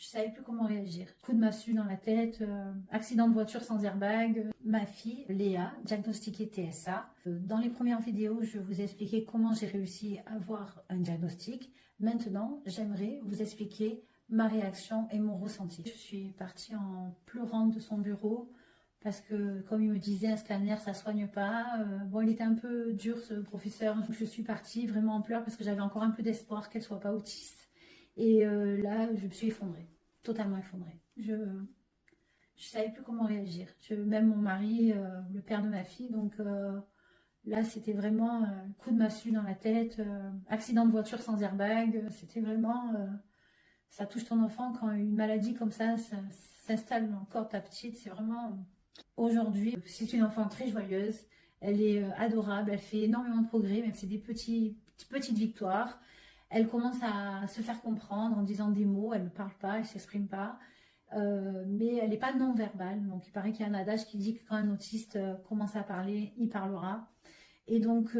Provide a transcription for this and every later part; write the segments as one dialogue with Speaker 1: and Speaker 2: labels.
Speaker 1: Je savais plus comment réagir. Coup de massue dans la tête, accident de voiture sans airbag. Ma fille, Léa, diagnostiquée TSA. Dans les premières vidéos, je vous ai expliqué comment j'ai réussi à avoir un diagnostic. Maintenant, j'aimerais vous expliquer ma réaction et mon ressenti. Je suis partie en pleurant de son bureau parce que, comme il me disait, un scanner, ça soigne pas. Bon, il était un peu dur, ce professeur. Je suis partie vraiment en pleurs parce que j'avais encore un peu d'espoir qu'elle soit pas autiste. Et là, je me suis effondrée, totalement effondrée. Je savais plus comment réagir. Même mon mari, le père de ma fille, donc là, c'était vraiment coup de massue dans la tête, accident de voiture sans airbag. C'était vraiment, ça touche ton enfant quand une maladie comme ça s'installe dans le corps de ta petite. C'est vraiment, aujourd'hui, c'est une enfant très joyeuse. Elle est adorable, elle fait énormément de progrès, même si c'est des petites victoires. Elle commence à se faire comprendre en disant des mots, elle ne parle pas, elle ne s'exprime pas, mais elle n'est pas non-verbale. Donc il paraît qu'il y a un adage qui dit que quand un autiste commence à parler, il parlera. Et donc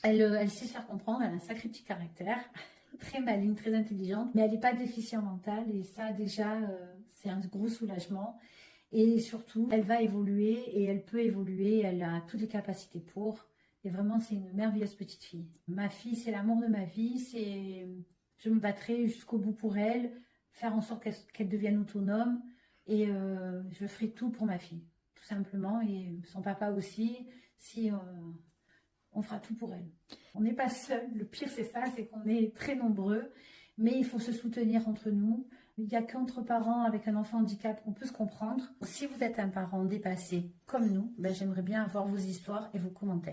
Speaker 1: elle sait se faire comprendre, elle a un sacré petit caractère, très maligne, très intelligente, mais elle n'est pas déficient mental et ça déjà c'est un gros soulagement. Et surtout, elle va évoluer et elle peut évoluer, elle a toutes les capacités pour. Et vraiment, c'est une merveilleuse petite fille. Ma fille, c'est l'amour de ma vie. Je me battrai jusqu'au bout pour elle, faire en sorte qu'elle devienne autonome. Et je ferai tout pour ma fille, tout simplement. Et son papa aussi, si on fera tout pour elle. On n'est pas seul. Le pire, c'est ça, c'est qu'on est très nombreux. Mais il faut se soutenir entre nous. Il n'y a qu'entre parents avec un enfant handicap qu'on peut se comprendre. Si vous êtes un parent dépassé comme nous, ben, j'aimerais bien avoir vos histoires et vos commentaires.